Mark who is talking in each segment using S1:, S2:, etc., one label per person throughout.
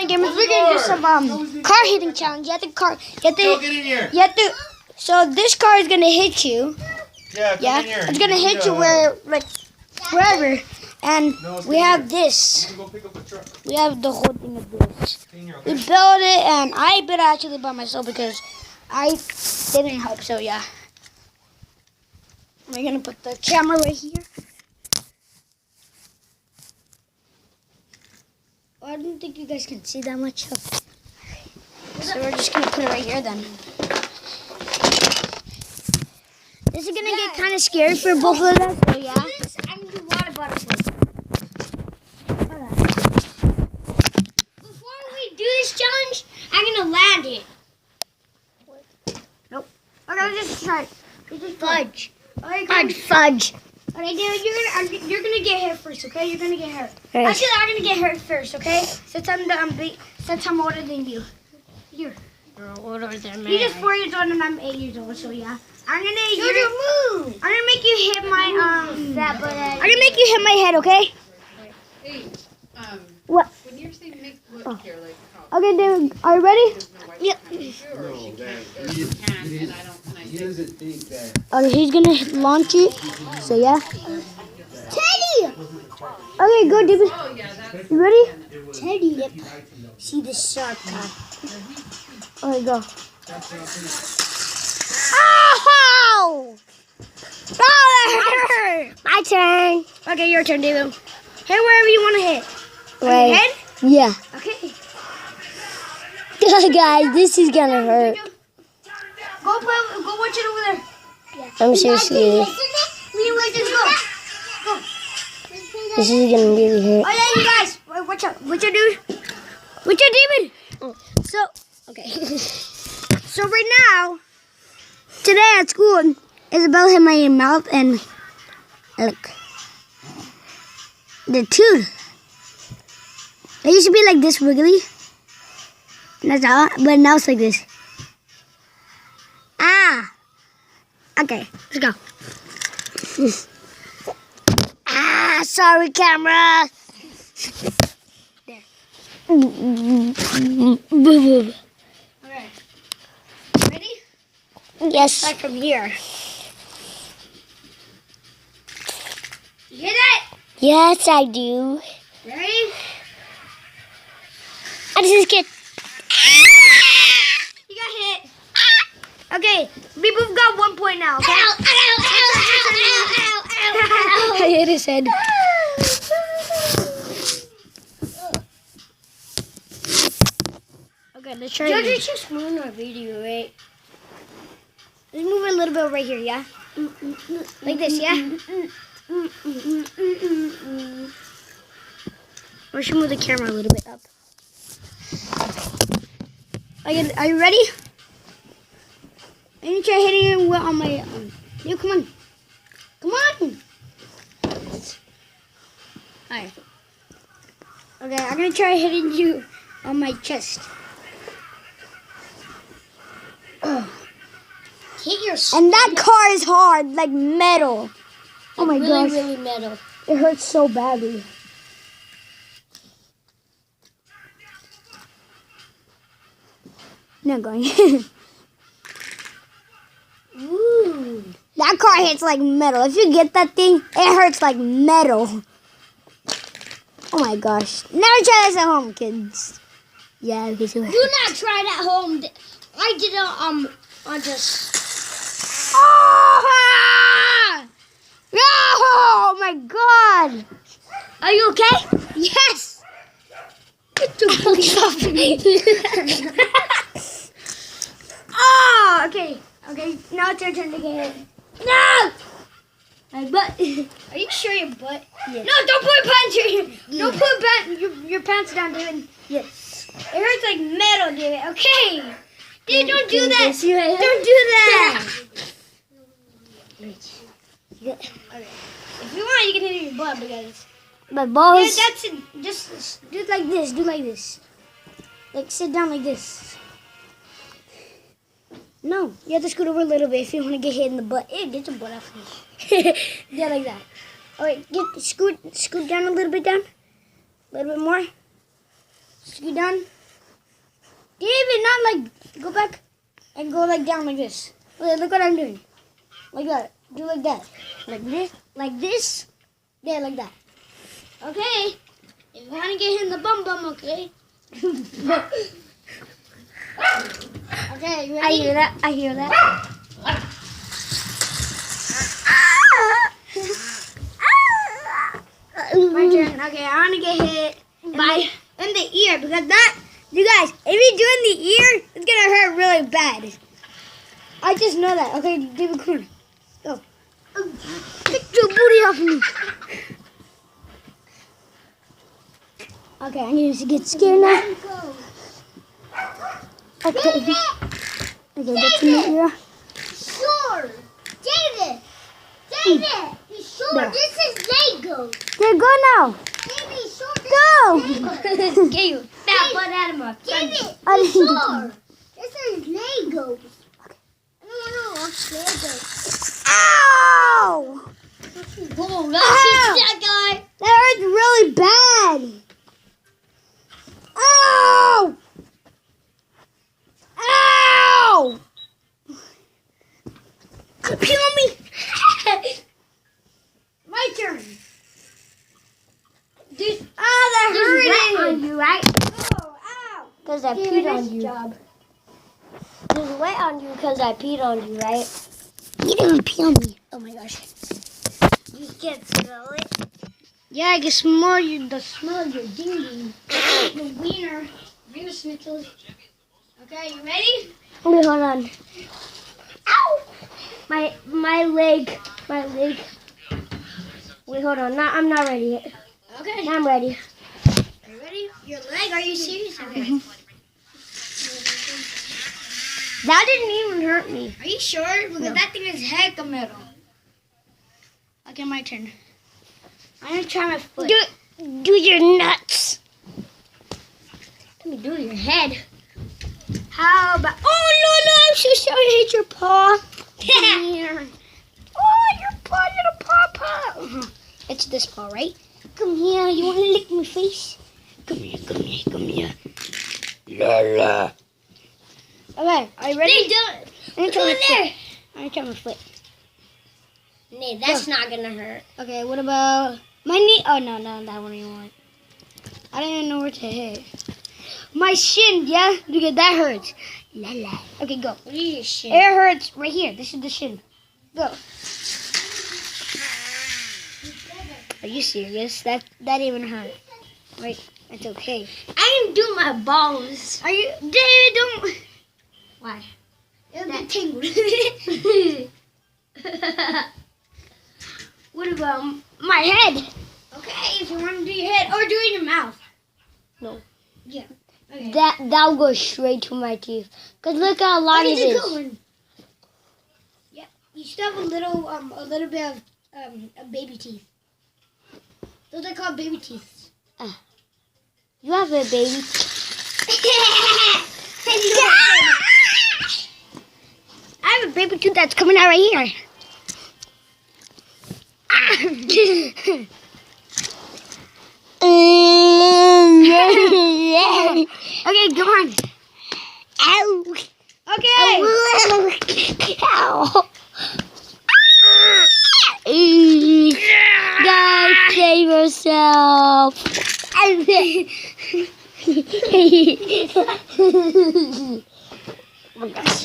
S1: Alright, gamers, we're gonna do some car hitting challenge. You have to. So this car is gonna hit you.
S2: Yeah, in here.
S1: It's gonna hit you wherever. And we have this. We have the whole thing of this. We built it, and I built it actually by myself because I didn't help. So yeah, we're gonna put the camera right here. Oh, I don't think you guys can see that much. So we're just gonna put it right here then. This is gonna get kind of scary for both of us. So yeah.
S3: I'm gonna do water butterflies. Before we do this challenge, I'm gonna land it.
S1: Nope. Okay, just try it. Just
S3: Fudge.
S1: Fudge.
S3: Okay, dude, you're gonna get hit first, okay? You're gonna get hurt.
S1: Okay.
S3: Actually, I'm gonna get hurt first, okay? Since I'm older than you. Here.
S1: You're older than me.
S3: You're just 4 years old and I'm 8 years old, so yeah. I'm gonna
S1: move.
S3: I'm gonna make you hit my fat butt.
S1: I'm gonna make you hit my head, okay?
S4: Hey,
S1: What?
S4: when you're saying make what here, like how
S1: Okay, David, are you ready?
S4: does my wife
S1: Yep.
S4: or she can't, and I don't, and I
S2: He doesn't think that.
S1: Okay, he's gonna launch it. So yeah. Teddy. Okay, go, David.
S4: oh yeah, that's
S1: You ready?
S3: Teddy. Yep. See the sharp top.
S1: Okay, go. Ow! Oh, that hurt. My turn. Okay, your turn, David.
S3: Hit wherever you want to hit.
S1: Wait.
S3: Head?
S1: Yeah.
S3: Okay.
S1: Guys, this is gonna hurt.
S3: Go watch it over there.
S1: I'm seriously.
S3: Wait, just go.
S1: This is gonna really hurt.
S3: Oh yeah, you guys. Wait, watch out. Watch out, dude. Watch out, David.
S1: So, okay. So right now, today at school, Isabel hit my mouth and look, the tooth. It used to be like this wiggly. That's all, but now it's like this. Ah. Okay, let's go. Ah, sorry, camera. There.
S3: Okay. Ready?
S1: Yes.
S3: Start from here. You hear that?
S1: Yes, I do.
S3: Ready?
S1: I just get.
S3: You got hit. Okay, we both got 1 point now. Okay.
S1: I hit his head. Okay, let's try
S3: George,
S1: it.
S3: it's just moving our video, right?
S1: Let's move it a little bit right here, yeah? Like this, yeah? Or should move the camera a little bit up. Are you ready? I need to try hitting it on my... Yo, come on. Come on! Alright. Okay, I'm going to try hitting you on my chest.
S3: Hit your
S1: And that car is hard, like metal. Oh my gosh.
S3: really metal.
S1: It hurts so badly. Not going.
S3: Ooh.
S1: That car hits like metal. If you get that thing, it hurts like metal. Oh my gosh. Never try this at home, kids. Yeah, because it
S3: Do not try it at home. I did it on just.
S1: Oh my god.
S3: Are you okay?
S1: Yes. Get the police off me.
S3: Oh, okay. Okay, now it's your turn to get hit. No! My butt. Are you sure your butt?
S1: Yes.
S3: No, don't put your pants here. Don't put your pants down, David.
S1: Yes.
S3: It hurts like metal, David. Okay. Dude, don't do that.
S1: Yes, you have.
S3: Don't do that.
S1: Okay.
S3: If you want, you can hit your butt because.
S1: My balls.
S3: Yeah, that's it. Just
S1: Do it like this. Do like this. Like sit down like this. No, you have to scoot over a little bit if you want to get hit in the butt. Ew, get your butt off me. Yeah, like that. All right, scoot down a little bit down. A little bit more. Scoot down.
S3: David, not like, go back and go like down like this. Look what I'm doing. Like that. Do like that. Like this. Like this. There, like that. Okay. If you want to get hit in the bum, okay? Okay, you ready?
S1: I hear that.
S3: My turn. Okay, I want to get hit by in the ear because that, you guys, if you do in the ear, it's gonna hurt really bad. I just know that. Okay, David, come on. Go. Get your booty off me. Okay, I need to get scared now. Okay. Okay, that's in the ear.
S5: Sure. David. David. You sure?
S3: There.
S5: This is Lego.
S3: Okay, go now.
S5: David, sure.
S3: Go.
S1: Get you. That butt out of my
S5: David,
S3: I
S5: you
S3: didn't do
S5: sure? This is Legos. No, Legos.
S3: Ow!
S1: Boom,
S3: Ow!
S1: that guy.
S3: That hurts really bad. Ow! Ow! Kill me! My turn. Dude, that hurt
S1: on you, right?
S3: Oh, ow!
S1: Because I
S3: David,
S1: peed on
S3: nice
S1: you.
S3: job.
S1: There's wet on you because I peed on you, right?
S3: You didn't pee on me. Oh my gosh.
S1: You can't smell it.
S3: Yeah, I can smell you. The smell of your ding the wiener schnitzels. Okay, you ready?
S1: Wait, hold on. Ow! My leg. Wait, hold on. I'm not ready yet.
S3: Okay.
S1: Now I'm ready.
S3: Are you ready? Your leg? Are you serious? Okay.
S1: That didn't even hurt me.
S3: Are you sure? Because that thing is heck of metal. Okay, my turn. I'm gonna try my foot.
S1: Do your nuts. Let me do your head.
S3: How about?
S1: Oh, no, I'm so sorry. I hit your paw.
S3: Come here.
S1: Oh, your paw, little paw.
S3: It's this paw, right?
S1: Come here. You want to lick my face? Come here. La la.
S3: Okay, are you ready?
S1: They don't.
S3: I'm gonna try my
S1: Go there.
S3: foot. I'm gonna try my foot.
S1: Nee, that's not gonna hurt.
S3: Okay, what about my knee? Oh no, that one you want. I don't even know where to hit. My shin, yeah, because that hurts. La la. Okay, go.
S1: What are your shin?
S3: It hurts right here. This is the shin. Go. Are you serious? That even hurt. Wait, it's okay.
S1: I can do my balls.
S3: Are you, David? Don't.
S1: Why?
S3: It'll be tingled.
S1: What about my head?
S3: Okay, if you want to do your head or do it in your mouth.
S1: No.
S3: Yeah. Okay.
S1: That'll go straight to my teeth. Cause look how long
S3: What
S1: it
S3: is it
S1: is.
S3: going? Yeah, you still have a little bit of baby teeth. Those are called baby teeth.
S1: You have a baby.
S3: I have a baby tooth that's coming out right here. Okay, come on.
S1: Ow.
S3: Okay.
S1: Ow. Guys, save yourself.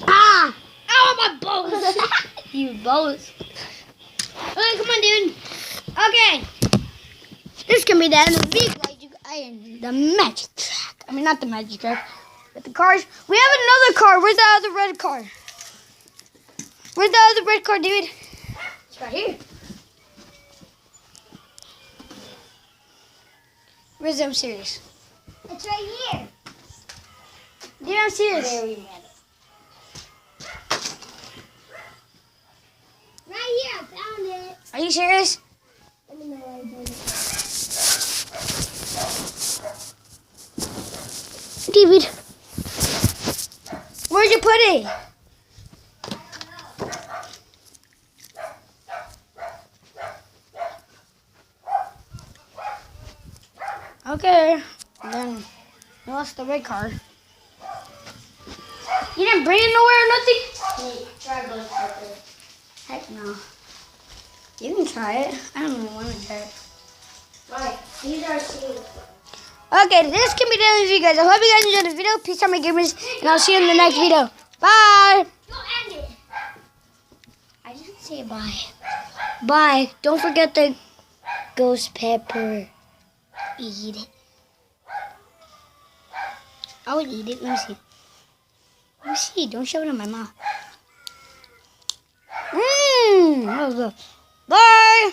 S3: Ah! Oh, my balls.
S1: You both.
S3: Okay, come on, dude. Okay. This can be the end of the week, guys. The magic track. I mean, not the magic track, but the cars. We have another car. Where's the other red car? Where's the other red car, dude? It's right here. Where's I'm serious?
S5: It's right here.
S3: Dude, I'm serious.
S5: Right here. I found it.
S3: Are you serious?
S5: Let me know where I found it.
S3: David, where'd you put it? Okay, then we lost the red car. You didn't bring it nowhere or nothing?
S5: Try ghost pepper.
S3: Heck no. You can try it. I don't really want to try it.
S5: Right. These are seeds.
S3: Okay, this can be done with you guys. I hope you guys enjoyed the video. Peace out, my gamers, and I'll see you in the next video. Bye.
S5: Don't end it.
S3: I didn't say bye. Bye. Don't forget the ghost pepper. Eat it. I would eat it. Let me see. Let me see. Don't shove it in my mouth. Mmm. Bye.